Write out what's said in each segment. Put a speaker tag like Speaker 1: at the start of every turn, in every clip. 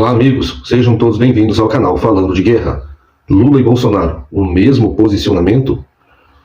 Speaker 1: Olá amigos, sejam todos bem-vindos ao canal Falando de Guerra. Lula e Bolsonaro, o mesmo posicionamento?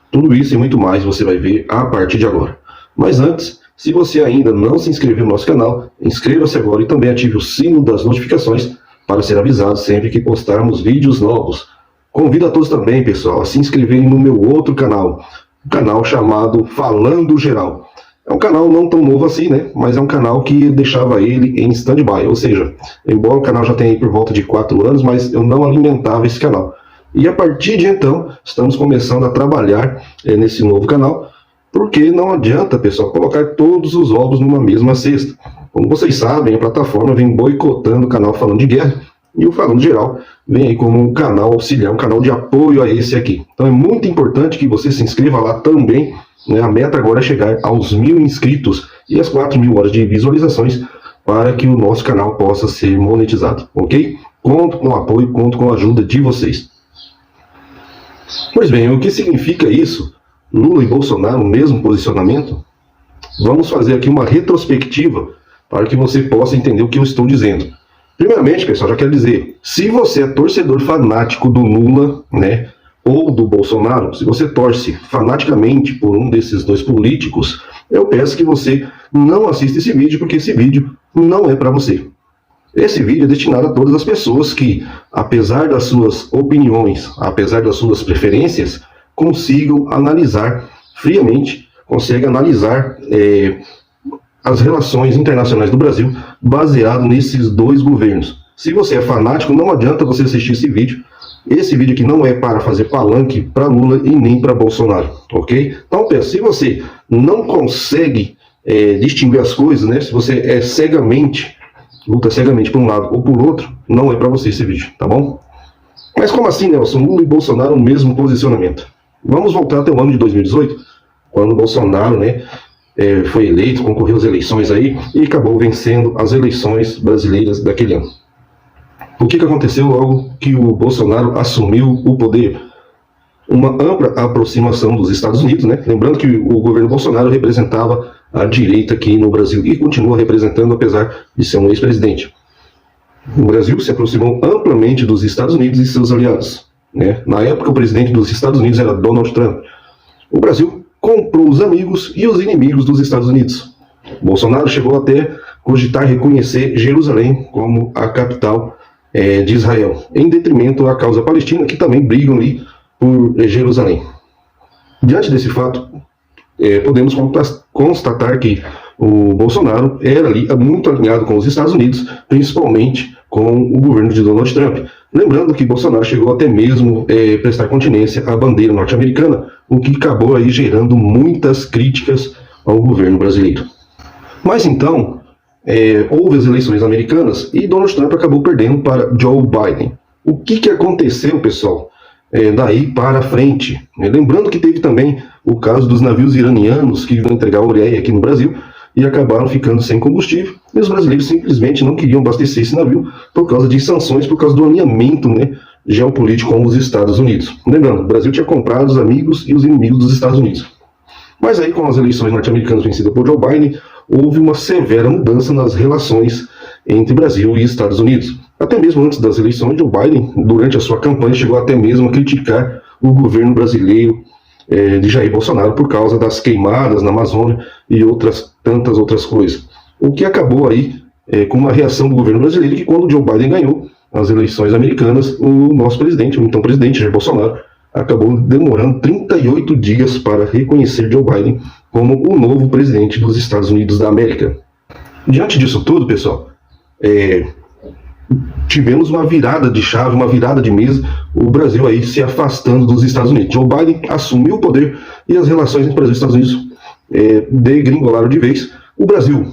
Speaker 1: Tudo isso e muito mais você vai ver a partir de agora. Mas antes, se você ainda não se inscreveu no nosso canal, inscreva-se agora e também ative o sino das notificações para ser avisado sempre que postarmos vídeos novos. Convido a todos também, pessoal, a se inscreverem no meu outro canal, um canal chamado Falando Geral. É um canal não tão novo assim, né? Mas é um canal que deixava ele em stand-by. Ou seja, embora o canal já tenha aí por volta de 4 anos, mas eu não alimentava esse canal. E a partir de então, estamos começando a trabalhar nesse novo canal, porque não adianta, pessoal, colocar todos os ovos numa mesma cesta. Como vocês sabem, a plataforma vem boicotando o canal Falando de Guerra, e o Falando Geral vem aí como um canal auxiliar, um canal de apoio a esse aqui. Então é muito importante que você se inscreva lá também. A meta agora é chegar aos 1000 inscritos e as 4000 horas de visualizações para que o nosso canal possa ser monetizado, ok? Conto com o apoio, conto com a ajuda de vocês. Pois bem, o que significa isso? Lula e Bolsonaro, o mesmo posicionamento? Vamos fazer aqui uma retrospectiva para que você possa entender o que eu estou dizendo. Primeiramente, pessoal, já quero dizer, se você é torcedor fanático do Lula, né, ou do Bolsonaro, se você torce fanaticamente por um desses dois políticos, eu peço que você não assista esse vídeo, porque esse vídeo não é para você. Esse vídeo é destinado a todas as pessoas que, apesar das suas opiniões, apesar das suas preferências, consigam analisar friamente, conseguem analisar as relações internacionais do Brasil baseado nesses dois governos. Se você é fanático, não adianta você assistir esse vídeo. Esse vídeo aqui não é para fazer palanque para Lula e nem para Bolsonaro, ok? Então, se você não consegue distinguir as coisas, né? Se você é cegamente, luta cegamente por um lado ou por outro, não é para você esse vídeo, tá bom? Mas como assim, Nelson? Lula e Bolsonaro, o mesmo posicionamento. Vamos voltar até o ano de 2018, quando Bolsonaro, né, foi eleito, concorreu às eleições aí e acabou vencendo as eleições brasileiras daquele ano. O que aconteceu logo que o Bolsonaro assumiu o poder? Uma ampla aproximação dos Estados Unidos, né? Lembrando que o governo Bolsonaro representava a direita aqui no Brasil e continua representando, apesar de ser um ex-presidente. O Brasil se aproximou amplamente dos Estados Unidos e seus aliados, né? Na época, o presidente dos Estados Unidos era Donald Trump. O Brasil comprou os amigos e os inimigos dos Estados Unidos. Bolsonaro chegou até cogitar reconhecer Jerusalém como a capital de Israel, em detrimento à causa palestina, que também brigam ali por Jerusalém. Diante desse fato, podemos constatar que o Bolsonaro era ali muito alinhado com os Estados Unidos, principalmente com o governo de Donald Trump. Lembrando que Bolsonaro chegou até mesmo prestar continência à bandeira norte-americana, o que acabou aí gerando muitas críticas ao governo brasileiro. Mas então, houve as eleições americanas e Donald Trump acabou perdendo para Joe Biden. O que aconteceu, pessoal, daí para frente? Lembrando que teve também o caso dos navios iranianos que iam entregar ureia aqui no Brasil e acabaram ficando sem combustível, e os brasileiros simplesmente não queriam abastecer esse navio por causa de sanções, por causa do alinhamento, né, geopolítico com os Estados Unidos. Lembrando, o Brasil tinha comprado os amigos e os inimigos dos Estados Unidos. Mas aí, com as eleições norte-americanas vencidas por Joe Biden, houve uma severa mudança nas relações entre Brasil e Estados Unidos. Até mesmo antes das eleições, Joe Biden, durante a sua campanha, chegou até mesmo a criticar o governo brasileiro de Jair Bolsonaro por causa das queimadas na Amazônia e tantas outras coisas. O que acabou aí com uma reação do governo brasileiro, que quando Joe Biden ganhou as eleições americanas, o nosso presidente, o então presidente Jair Bolsonaro, acabou demorando 38 dias para reconhecer Joe Biden como o novo presidente dos Estados Unidos da América. Diante disso tudo, pessoal, tivemos uma virada de chave, uma virada de mesa, o Brasil aí se afastando dos Estados Unidos. Joe Biden assumiu o poder e as relações entre Brasil e Estados Unidos degringolaram de vez. O Brasil,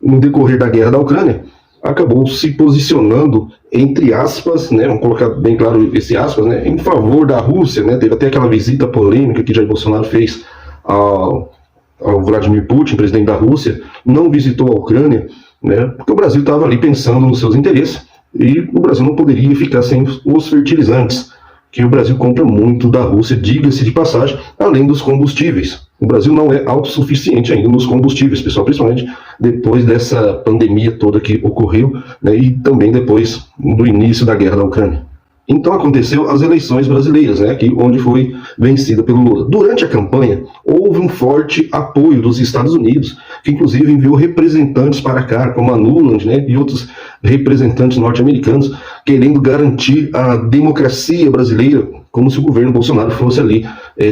Speaker 1: no decorrer da guerra da Ucrânia, acabou se posicionando, entre aspas, né, vamos colocar bem claro esse aspas, né, em favor da Rússia, né, teve até aquela visita polêmica que Jair Bolsonaro fez ao Vladimir Putin, presidente da Rússia, não visitou a Ucrânia, né, porque o Brasil estava ali pensando nos seus interesses, e o Brasil não poderia ficar sem os fertilizantes que o Brasil compra muito da Rússia, diga-se de passagem, além dos combustíveis. O Brasil não é autossuficiente ainda nos combustíveis, pessoal, principalmente depois dessa pandemia toda que ocorreu, né, e também depois do início da guerra da Ucrânia. Então aconteceu as eleições brasileiras, né, onde foi vencida pelo Lula. Durante a campanha, houve um forte apoio dos Estados Unidos, que inclusive enviou representantes para cá, como a Nuland, né, e outros representantes norte-americanos, querendo garantir a democracia brasileira, como se o governo Bolsonaro fosse ali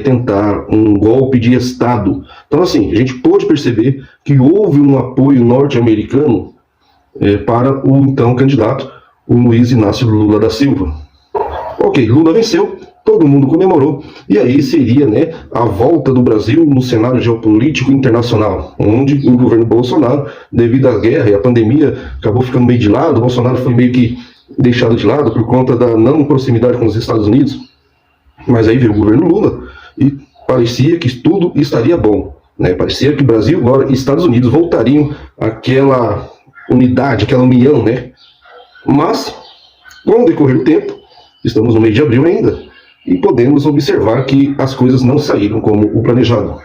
Speaker 1: tentar um golpe de Estado. Então, assim, a gente pôde perceber que houve um apoio norte-americano para o então candidato, o Luiz Inácio Lula da Silva. Ok, Lula venceu, todo mundo comemorou, e aí seria, né, a volta do Brasil no cenário geopolítico internacional, onde o governo Bolsonaro, devido à guerra e à pandemia, acabou ficando meio de lado. O Bolsonaro foi meio que deixado de lado por conta da não proximidade com os Estados Unidos, mas aí veio o governo Lula e parecia que tudo estaria bom, né? Parecia que o Brasil agora e Estados Unidos voltariam àquela unidade, aquela união, né? Mas, com o decorrer do tempo, estamos no mês de abril ainda, e podemos observar que as coisas não saíram como o planejado.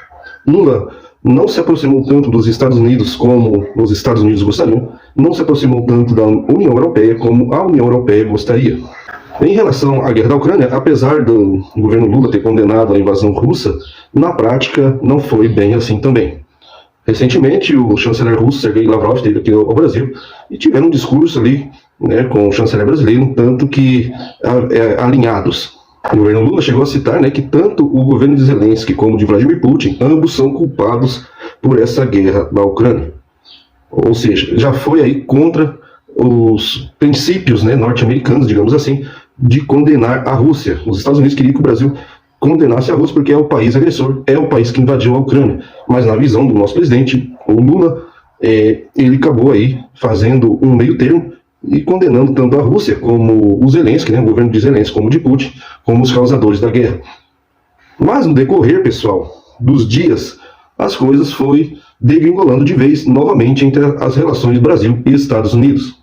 Speaker 1: Lula não se aproximou tanto dos Estados Unidos como os Estados Unidos gostariam, não se aproximou tanto da União Europeia como a União Europeia gostaria. Em relação à guerra da Ucrânia, apesar do governo Lula ter condenado a invasão russa, na prática não foi bem assim também. Recentemente, o chanceler russo, Sergei Lavrov, esteve aqui ao Brasil e tiveram um discurso ali, né, com o chanceler brasileiro, tanto que alinhados. O governo Lula chegou a citar, né, que tanto o governo de Zelensky como o de Vladimir Putin, ambos são culpados por essa guerra da Ucrânia. Ou seja, já foi aí contra os princípios, né, norte-americanos, digamos assim, de condenar a Rússia. Os Estados Unidos queriam que o Brasil condenasse a Rússia porque é o país agressor, é o país que invadiu a Ucrânia. Mas na visão do nosso presidente, o Lula, ele acabou aí fazendo um meio termo e condenando tanto a Rússia como o Zelensky, né, o governo de Zelensky, como o de Putin, como os causadores da guerra. Mas no decorrer, pessoal, dos dias, as coisas foi degringolando de vez novamente entre as relações Brasil e Estados Unidos.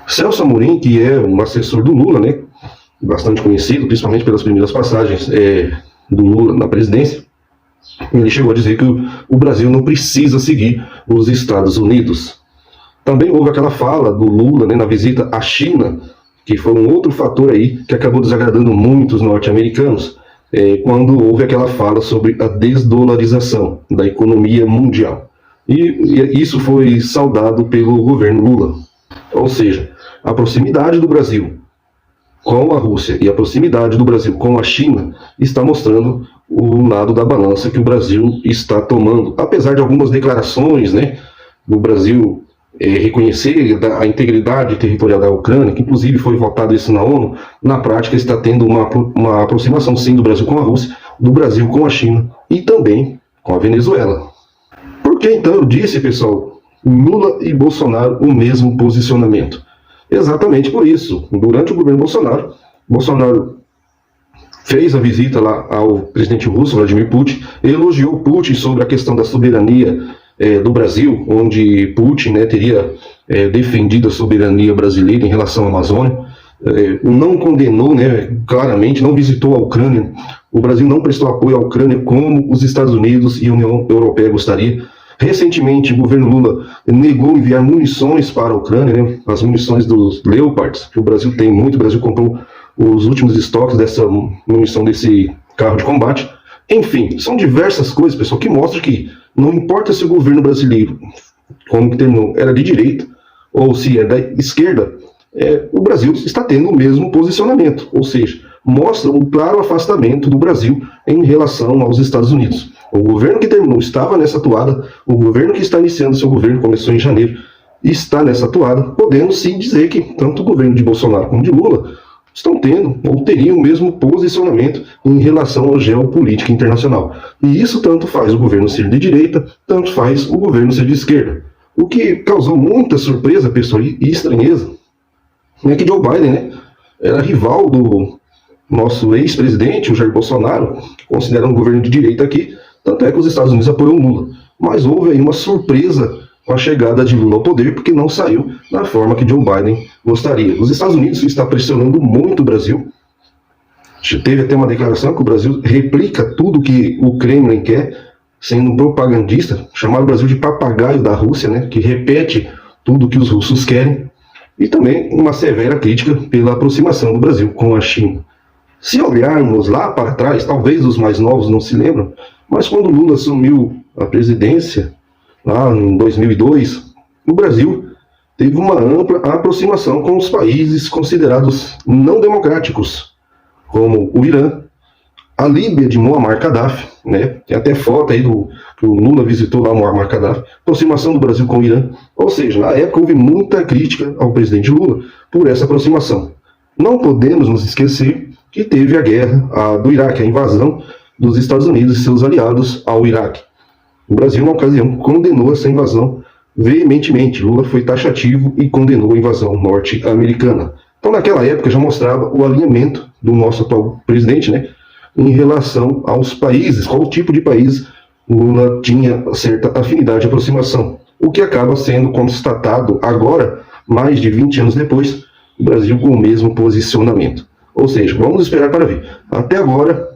Speaker 1: Celso Amorim, que é um assessor do Lula, né, bastante conhecido, principalmente pelas primeiras passagens do Lula na presidência, ele chegou a dizer que o Brasil não precisa seguir os Estados Unidos. Também houve aquela fala do Lula, né, na visita à China, que foi um outro fator aí que acabou desagradando muitos norte-americanos, quando houve aquela fala sobre a desdolarização da economia mundial. E isso foi saudado pelo governo Lula. Ou seja, a proximidade do Brasil com a Rússia e a proximidade do Brasil com a China está mostrando o lado da balança que o Brasil está tomando. Apesar de algumas declarações, né, do Brasil reconhecer a integridade territorial da Ucrânia, que inclusive foi votado isso na ONU, na prática está tendo uma aproximação sim do Brasil com a Rússia, do Brasil com a China e também com a Venezuela. Por que então eu disse, pessoal, Lula e Bolsonaro o mesmo posicionamento? Exatamente por isso. Durante o governo Bolsonaro, Bolsonaro fez a visita lá ao presidente russo, Vladimir Putin, elogiou Putin sobre a questão da soberania do Brasil, onde Putin, né, teria defendido a soberania brasileira em relação à Amazônia, não condenou, né, claramente, não visitou a Ucrânia. O Brasil não prestou apoio à Ucrânia como os Estados Unidos e a União Europeia gostaria. Recentemente, o governo Lula negou enviar munições para a Ucrânia, né, as munições dos Leopards, que o Brasil tem muito. O Brasil comprou os últimos estoques dessa munição, desse carro de combate. Enfim, são diversas coisas, pessoal, que mostram que não importa se o governo brasileiro, como que terminou, era de direita ou se é da esquerda, o Brasil está tendo o mesmo posicionamento, ou seja, mostra um claro afastamento do Brasil em relação aos Estados Unidos. O governo que terminou estava nessa toada, o governo que está iniciando seu governo, começou em janeiro, está nessa toada, podendo sim dizer que tanto o governo de Bolsonaro como de Lula estão tendo ou teriam o mesmo posicionamento em relação à geopolítica internacional. E isso tanto faz o governo ser de direita, tanto faz o governo ser de esquerda. O que causou muita surpresa, pessoal, e estranheza, é que Joe Biden, né, era rival do nosso ex-presidente, o Jair Bolsonaro, que considera um governo de direita aqui, tanto é que os Estados Unidos apoiam Lula. Mas houve aí uma surpresa com a chegada de Lula ao poder, porque não saiu da forma que Joe Biden gostaria. Os Estados Unidos estão pressionando muito o Brasil Teve até uma declaração que o Brasil replica tudo que o Kremlin quer, sendo propagandista, chamaram o Brasil de papagaio da Rússia, né, que repete tudo que os russos querem, e também uma severa crítica pela aproximação do Brasil com a China. Se olharmos lá para trás, talvez os mais novos não se lembram, mas quando Lula assumiu a presidência, lá em 2002, o Brasil teve uma ampla aproximação com os países considerados não democráticos, como o Irã, a Líbia de Muammar Gaddafi, né? Tem até foto aí que o Lula visitou lá Muammar Gaddafi, aproximação do Brasil com o Irã. Ou seja, na época houve muita crítica ao presidente Lula por essa aproximação. Não podemos nos esquecer que teve a guerra do Iraque, a invasão dos Estados Unidos e seus aliados ao Iraque. O Brasil, na ocasião, condenou essa invasão veementemente. Lula foi taxativo e condenou a invasão norte-americana. Então, naquela época, já mostrava o alinhamento do nosso atual presidente, né, em relação aos países, qual tipo de país Lula tinha certa afinidade e aproximação. O que acaba sendo constatado agora, mais de 20 anos depois, o Brasil com o mesmo posicionamento. Ou seja, vamos esperar para ver. Até agora,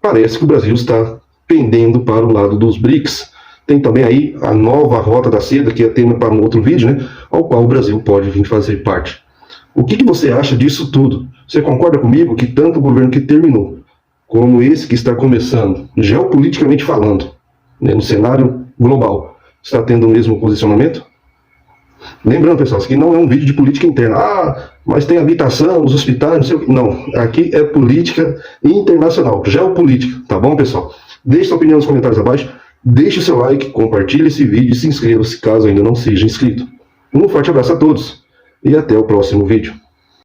Speaker 1: parece que o Brasil está pendendo para o lado dos BRICS. Tem também aí a nova Rota da Seda, que é tema para um outro vídeo, né, ao qual o Brasil pode vir fazer parte. O que você acha disso tudo? Você concorda comigo que tanto o governo que terminou, como esse que está começando, geopoliticamente falando, né, no cenário global, está tendo o mesmo posicionamento? Lembrando, pessoal, isso aqui não é um vídeo de política interna. Ah, mas tem habitação, os hospitais, não sei o que. Não, aqui é política internacional, geopolítica, tá bom, pessoal? Deixe sua opinião nos comentários abaixo, deixe o seu like, compartilhe esse vídeo e se inscreva se caso ainda não seja inscrito. Um forte abraço a todos e até o próximo vídeo.